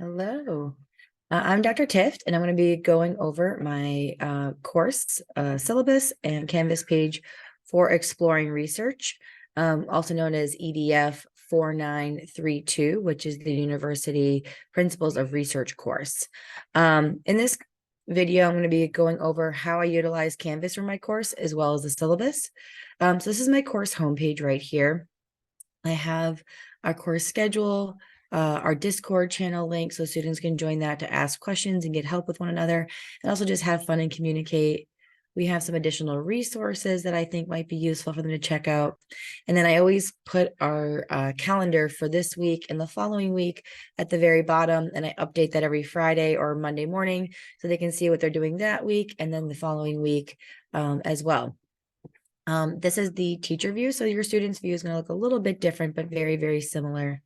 Hello. I'm Dr. Tift, and I'm going to be going over my course syllabus and Canvas page for exploring research, also known as EDF 4932, which is the University Principles of Research course. In this video, I'm going to be going over how I utilize Canvas for my course as well as the syllabus. So this is my course homepage right here. I have our course schedule, our Discord channel link so students can join that to ask questions and get help with one another, and also just have fun and communicate. We have some additional resources that I think might be useful for them to check out. And then I always put our calendar for this week and the following week at the very bottom, and I update that every Friday or Monday morning so they can see what they're doing that week and then the following week as well. This is the teacher view, so your student's view is going to look a little bit different, but very, very similar.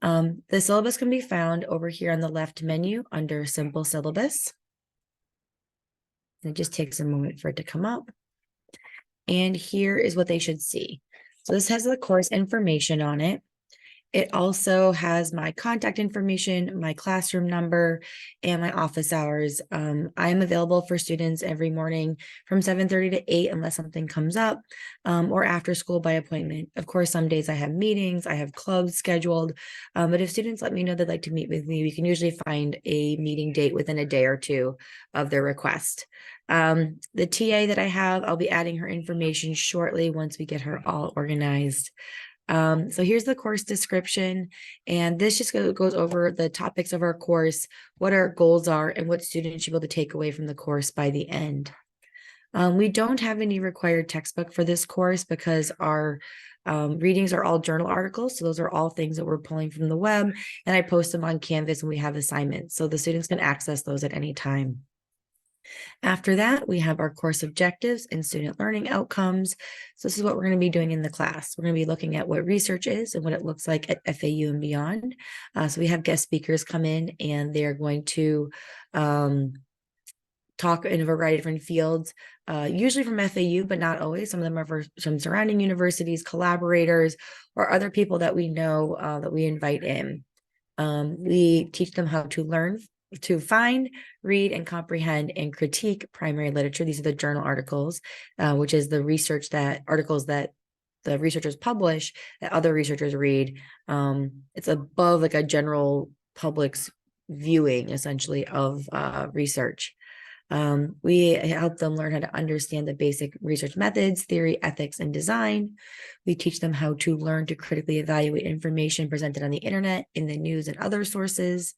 The syllabus can be found over here on the left menu under Simple Syllabus. It just takes a moment for it to come up. And here is what they should see. So this has the course information on it. It also has my contact information, my classroom number, and my office hours. I am available for students every morning from 7:30 to 8 unless something comes up, or after school by appointment. Of course, some days I have meetings, I have clubs scheduled, but if students let me know they'd like to meet with me, we can usually find a meeting date within a day or two of their request. The TA that I have, I'll be adding her information shortly once we get her all organized. So here's the course description, and this just goes over the topics of our course, what our goals are, and what students should be able to take away from the course by the end. We don't have any required textbook for this course because our readings are all journal articles. So those are all things that we're pulling from the web, and I post them on Canvas when we have assignments. So the students can access those at any time. After that, we have our course objectives and student learning outcomes. So this is what we're going to be doing in the class. We're going to be looking at what research is and what it looks like at FAU and beyond. So we have guest speakers come in, and they're going to talk in a variety of different fields, usually from FAU, but not always. Some of them are from surrounding universities, collaborators, or other people that we know that we invite in. We teach them how to learn to find, read, and comprehend and critique primary literature. These are the journal articles, which is the research that articles that the researchers publish that other researchers read. It's above like a general public's viewing, essentially, of research. We help them learn how to understand the basic research methods, theory, ethics, and design. We teach them how to learn to critically evaluate information presented on the internet, in the news, and other sources.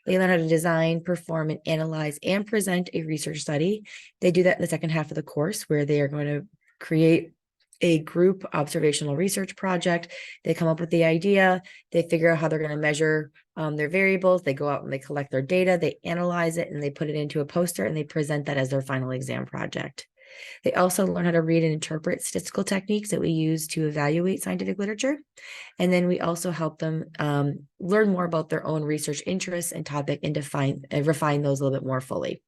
They learn how to design, perform, and analyze and present a research study. They do that in the second half of the course, where they are going to create a group observational research project. They come up with the idea, they figure out how they're going to measure their variables, they go out and they collect their data, they analyze it, and they put it into a poster, and they present that as their final exam project. They also learn how to read and interpret statistical techniques that we use to evaluate scientific literature. And then we also help them learn more about their own research interests and topic and refine those a little bit more fully.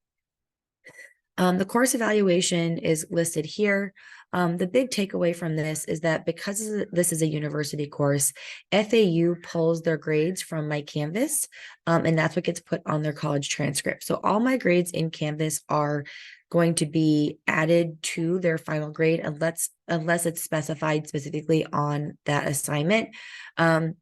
The course evaluation is listed here. The big takeaway from this is that because this is a university course, FAU pulls their grades from my Canvas, and that's what gets put on their college transcript. So all my grades in Canvas are going to be added to their final grade unless it's specified specifically on that assignment.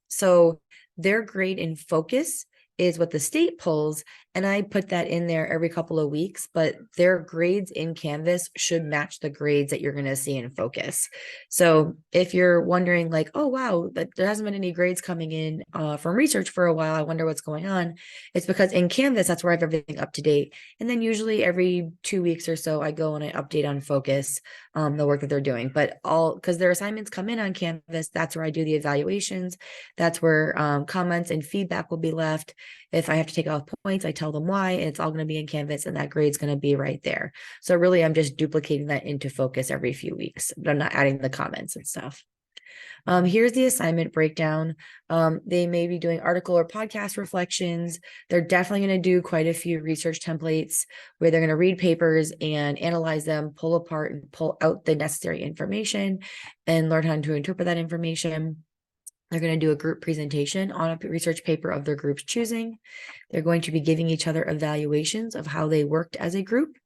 So their grade in focus is what the state pulls, and I put that in there every couple of weeks, but their grades in Canvas should match the grades that you're going to see in focus. So if you're wondering like, oh, wow, but there hasn't been any grades coming in from research for a while, I wonder what's going on. It's because in Canvas, that's where I have everything up to date. And then usually every 2 weeks or so, I go and I update on focus the work that they're doing. But because their assignments come in on Canvas, that's where I do the evaluations. That's where comments and feedback will be left. If I have to take off points, I tell them why, and it's all going to be in Canvas, and that grade's going to be right there. So really, I'm just duplicating that into focus every few weeks, but I'm not adding the comments and stuff. Here's the assignment breakdown. They may be doing article or podcast reflections. They're definitely going to do quite a few research templates where they're going to read papers and analyze them, pull apart and pull out the necessary information, and learn how to interpret that information. They're going to do a group presentation on a research paper of their group's choosing. They're going to be giving each other evaluations of how they worked as a group.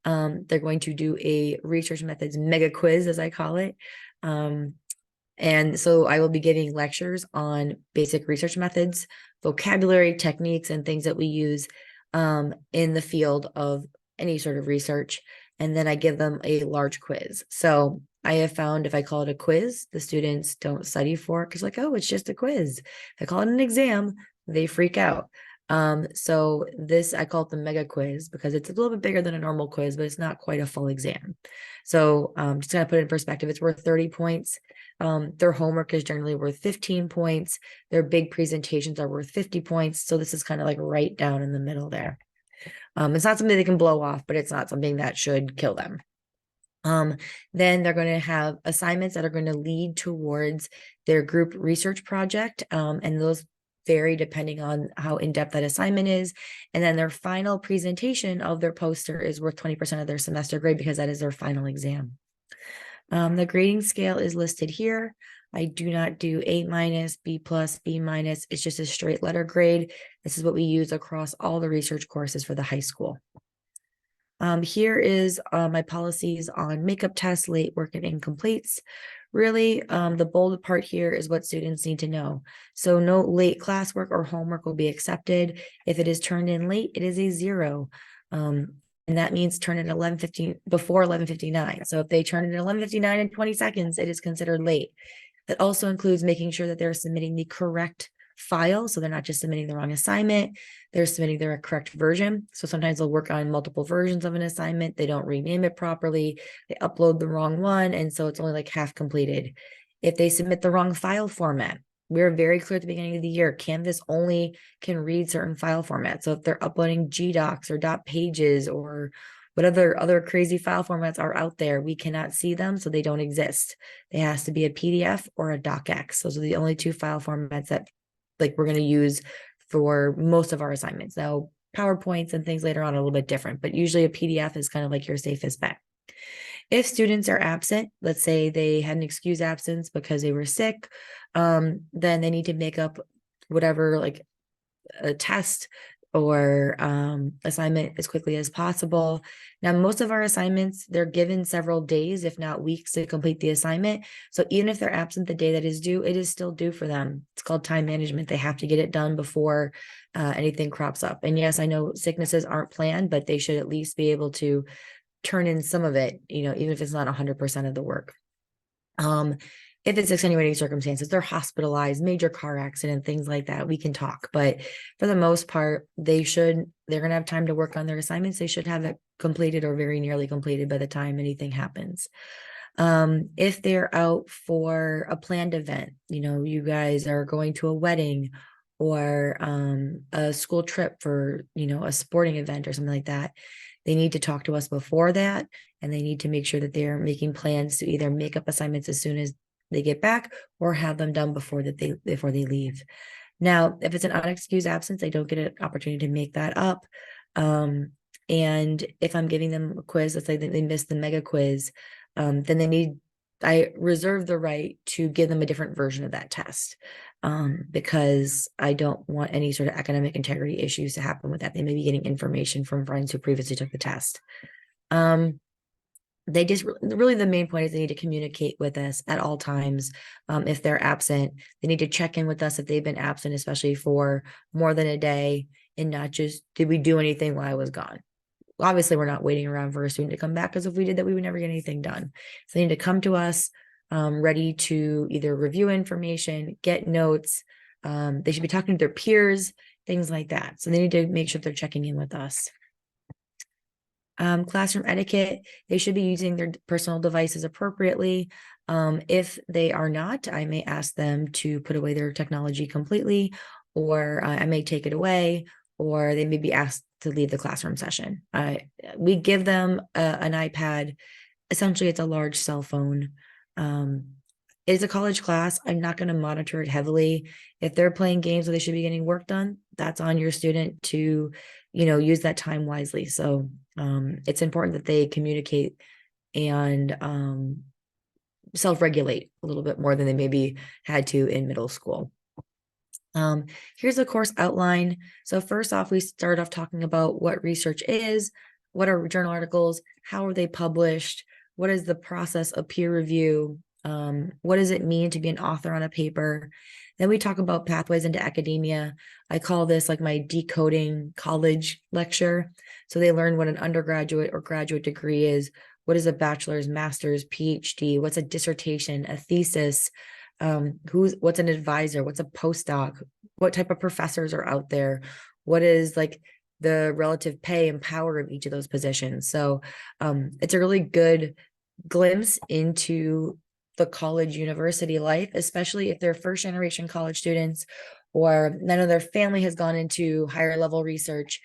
They're going to do a research methods mega quiz, as I call it. And so I will be giving lectures on basic research methods, vocabulary, techniques, and things that we use in the field of any sort of research. And then I give them a large quiz. So I have found if I call it a quiz, the students don't study for it because, like, oh, it's just a quiz. If I call it an exam, they freak out. So this, I call it the mega quiz because it's a little bit bigger than a normal quiz, but it's not quite a full exam. So just kind of put it in perspective, it's worth 30 points. Their homework is generally worth 15 points. Their big presentations are worth 50 points. So this is kind of like right down in the middle there. It's not something they can blow off, but it's not something that should kill them. Then they're going to have assignments that are going to lead towards their group research project. And those vary depending on how in-depth that assignment is. And then their final presentation of their poster is worth 20% of their semester grade because that is their final exam. The grading scale is listed here. I do not do A-, B+, B-. It's just a straight letter grade. This is what we use across all the research courses for the high school. Here is my policies on makeup tests, late work, and incompletes. Really, the bold part here is what students need to know. So no late classwork or homework will be accepted. If it is turned in late, it is a 0. And that means turn it 11:15 before 11:59. So if they turn it at 11:59 and 20 seconds, it is considered late. That also includes making sure that they're submitting the correct file. So they're not just submitting the wrong assignment, they're submitting their correct version. So sometimes they'll work on multiple versions of an assignment. They don't rename it properly. They upload the wrong one. And so it's only like half completed. If they submit the wrong file format, we're very clear at the beginning of the year, Canvas only can read certain file formats. So if they're uploading GDocs or dot pages or whatever other crazy file formats are out there, we cannot see them, so they don't exist. It has to be a PDF or a docx. Those are the only 2 file formats that like we're going to use for most of our assignments. Now, PowerPoints and things later on are a little bit different, but usually a PDF is kind of like your safest bet. If students are absent, let's say they had an excused absence because they were sick, then they need to make up whatever, like a test or assignment as quickly as possible. Now, most of our assignments, they're given several days, if not weeks, to complete the assignment. So even if they're absent the day that is due, it is still due for them. It's called time management. They have to get it done before anything crops up. And yes, I know sicknesses aren't planned, but they should at least be able to turn in some of it, even if it's not 100% of the work. If it's extenuating circumstances, they're hospitalized, major car accident, things like that, we can talk. But for the most part, they're going to have time to work on their assignments. They should have it completed or very nearly completed by the time anything happens. If they're out for a planned event, you guys are going to a wedding or a school trip for, a sporting event or something like that, they need to talk to us before that, and they need to make sure that they're making plans to either make up assignments as soon as they get back or have them done before they leave. Now, if it's an unexcused absence, they don't get an opportunity to make that up. And if I'm giving them a quiz, let's say that they missed the mega quiz, then I reserve the right to give them a different version of that test, because I don't want any sort of academic integrity issues to happen with that. They may be getting information from friends who previously took the test. They just really, the main point is they need to communicate with us at all times. If they're absent, they need to check in with us if they've been absent, especially for more than a day, and not just, did we do anything while I was gone? Obviously, we're not waiting around for a student to come back, because if we did that, we would never get anything done. So they need to come to us ready to either review information, get notes. They should be talking to their peers, things like that. So they need to make sure they're checking in with us. Classroom etiquette, they should be using their personal devices appropriately. If they are not, I may ask them to put away their technology completely, or I may take it away, or they may be asked to leave the classroom session. We give them an iPad. Essentially, it's a large cell phone. It's a college class. I'm not going to monitor it heavily. If they're playing games where they should be getting work done, that's on your student to, use that time wisely. So it's important that they communicate and self-regulate a little bit more than they maybe had to in middle school. Here's the course outline. So first off, we start off talking about what research is, what are journal articles, how are they published, what is the process of peer review, what does it mean to be an author on a paper. Then we talk about pathways into academia. I call this like my decoding college lecture. So they learn what an undergraduate or graduate degree is, what is a bachelor's, master's, PhD, what's a dissertation, a thesis, what's an advisor, what's a postdoc, what type of professors are out there, what is like the relative pay and power of each of those positions. So it's a really good glimpse into the college university life, especially if they're first generation college students or none of their family has gone into higher level research.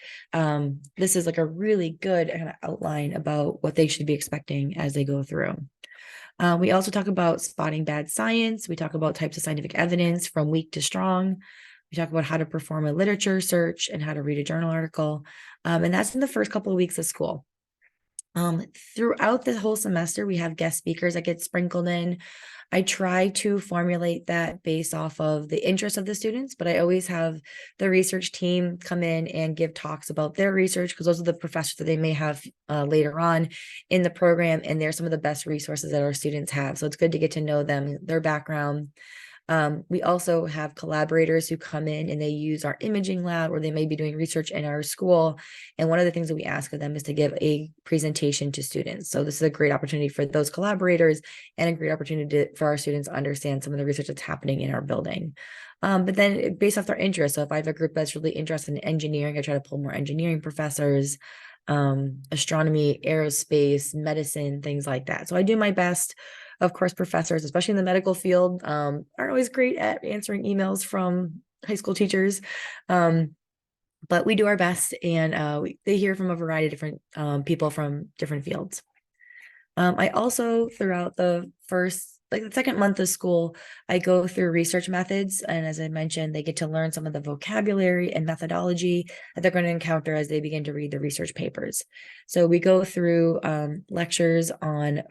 This is like a really good kind of outline about what they should be expecting as they go through. We also talk about spotting bad science. We talk about types of scientific evidence from weak to strong. We talk about how to perform a literature search and how to read a journal article. And that's in the first couple of weeks of school. Throughout the whole semester, we have guest speakers that get sprinkled in. I try to formulate that based off of the interest of the students, but I always have the research team come in and give talks about their research because those are the professors that they may have later on in the program, and they're some of the best resources that our students have. So it's good to get to know them, their background. We also have collaborators who come in and they use our imaging lab, or they may be doing research in our school. And one of the things that we ask of them is to give a presentation to students. So this is a great opportunity for those collaborators and a great opportunity for our students to understand some of the research that's happening in our building. But then based off their interest, so if I have a group that's really interested in engineering, I try to pull more engineering professors, astronomy, aerospace, medicine, things like that. So I do my best. Of course, professors, especially in the medical field, aren't always great at answering emails from high school teachers. But we do our best, and they hear from a variety of different people from different fields. I also, throughout the second month of school, I go through research methods. And as I mentioned, they get to learn some of the vocabulary and methodology that they're going to encounter as they begin to read the research papers. So we go through lectures on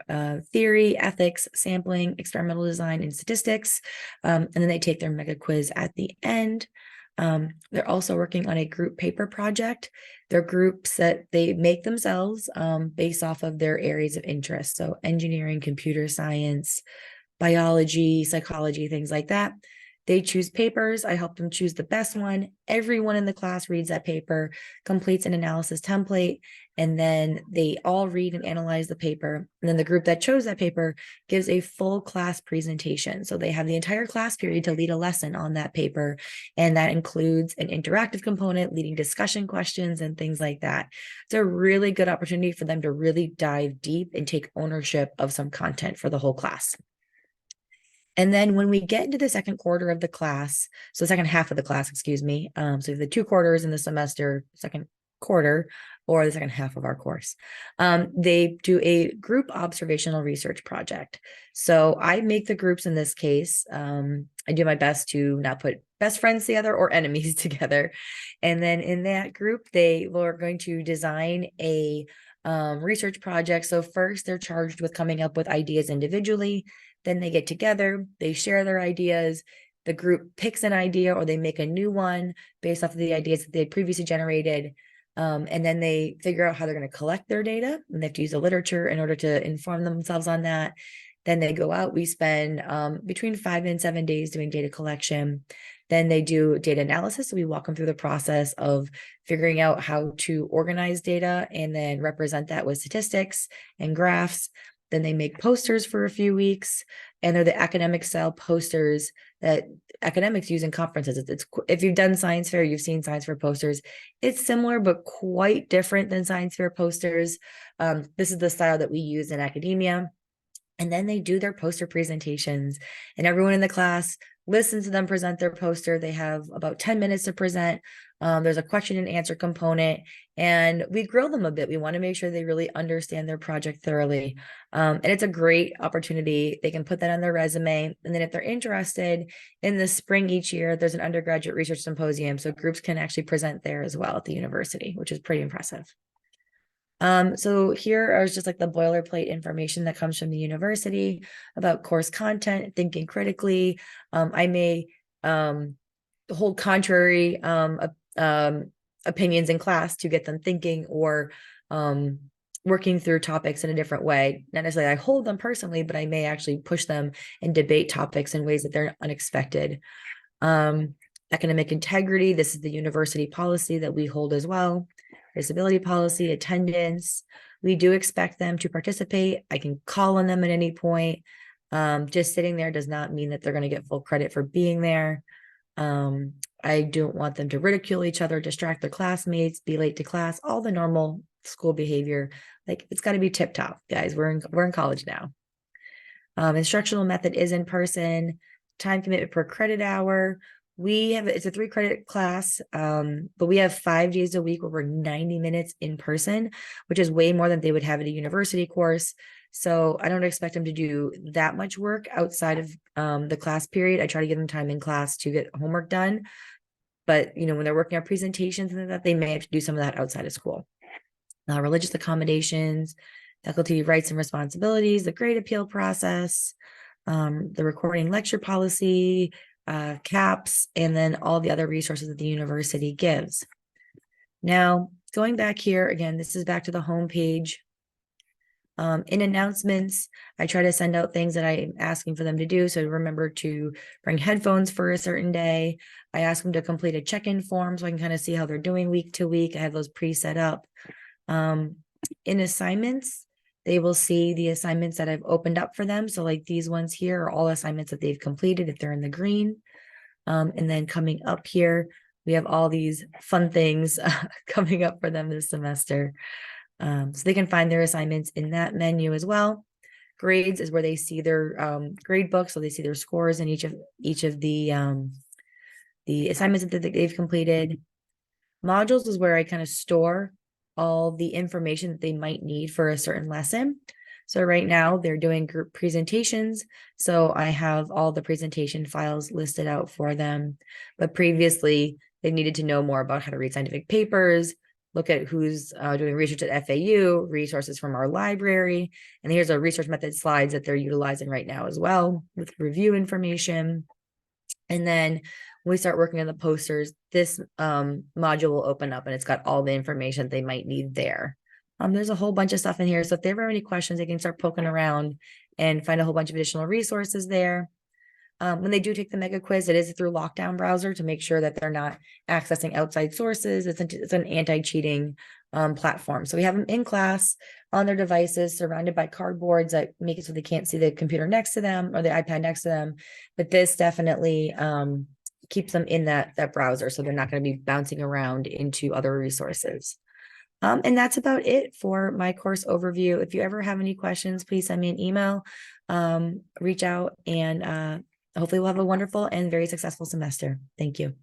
theory, ethics, sampling, experimental design, and statistics. And then they take their mega quiz at the end. They're also working on a group paper project. They're groups that they make themselves based off of their areas of interest. So engineering, computer science, biology, psychology, things like that. They choose papers. I help them choose the best one. Everyone in the class reads that paper, completes an analysis template, and then they all read and analyze the paper. And then the group that chose that paper gives a full class presentation. So they have the entire class period to lead a lesson on that paper. And that includes an interactive component, leading discussion questions and things like that. It's a really good opportunity for them to really dive deep and take ownership of some content for the whole class. And then when we get into the second quarter of the class, so the second half of the class, excuse me, so the 2 quarters in the semester, second quarter, or the second half of our course, they do a group observational research project. So I make the groups in this case. I do my best to not put best friends together or enemies together. And then in that group, they were going to design a research project. So first, they're charged with coming up with ideas individually. Then they get together, they share their ideas. The group picks an idea or they make a new one based off of the ideas that they had previously generated. And then they figure out how they're going to collect their data, and they have to use the literature in order to inform themselves on that. Then they go out. We spend between 5 and 7 days doing data collection. Then they do data analysis. So we walk them through the process of figuring out how to organize data and then represent that with statistics and graphs. Then they make posters for a few weeks, and they're the academic style posters that academics use in conferences. It's if you've done science fair, you've seen science fair posters. It's similar, but quite different than science fair posters. This is the style that we use in academia. And then they do their poster presentations, and everyone in the class listens to them present their poster. They have about 10 minutes to present. There's a question and answer component, and we grill them a bit. We want to make sure they really understand their project thoroughly. And it's a great opportunity. They can put that on their resume. And then if they're interested, in the spring each year, there's an undergraduate research symposium. So groups can actually present there as well at the university, which is pretty impressive. So here is just like the boilerplate information that comes from the university about course content, thinking critically. I may hold contrary opinions in class to get them thinking or working through topics in a different way. Not necessarily I hold them personally, but I may actually push them and debate topics in ways that they're unexpected. Um, Academic integrity, this is the university policy that we hold as well. Disability policy, attendance. We do expect them to participate. I can call on them at any point. Just sitting there does not mean that they're going to get full credit for being there. I don't want them to ridicule each other, distract their classmates, be late to class, all the normal school behavior. Like it's got to be tip top, guys. We're in college now. Instructional method is in person. Time commitment per credit hour. It's a 3 credit class, but we have 5 days a week where we're 90 minutes in person, which is way more than they would have at a university course. So I don't expect them to do that much work outside of the class period. I try to give them time in class to get homework done. But when they're working on presentations and that, they may have to do some of that outside of school. Religious accommodations, faculty rights and responsibilities, the grade appeal process, the recording lecture policy, CAPS, and then all the other resources that the university gives. Now, going back here, again, this is back to the home page. In announcements, I try to send out things that I'm asking for them to do. So remember to bring headphones for a certain day. I ask them to complete a check-in form so I can kind of see how they're doing week to week. I have those pre-set up. In assignments, they will see the assignments that I've opened up for them. So like these ones here are all assignments that they've completed if they're in the green. And then coming up here, we have all these fun things coming up for them this semester. So they can find their assignments in that menu as well. Grades is where they see their grade book. So they see their scores in each of the assignments that they've completed. Modules is where I kind of store all the information that they might need for a certain lesson. So right now they're doing group presentations. So I have all the presentation files listed out for them. But previously they needed to know more about how to read scientific papers, look at who's doing research at FAU, resources from our library. And here's a research method slides that they're utilizing right now as well with review information. And then when we start working on the posters, this module will open up and it's got all the information they might need there. There's a whole bunch of stuff in here. So if they ever have any questions, they can start poking around and find a whole bunch of additional resources there. When they do take the mega quiz, it is through Lockdown browser to make sure that they're not accessing outside sources. It's an anti-cheating platform. So we have them in class on their devices, surrounded by cardboards that make it so they can't see the computer next to them or the iPad next to them. But this definitely keeps them in that browser, so they're not going to be bouncing around into other resources. And that's about it for my course overview. If you ever have any questions, please send me an email, reach out, and hopefully we'll have a wonderful and very successful semester. Thank you.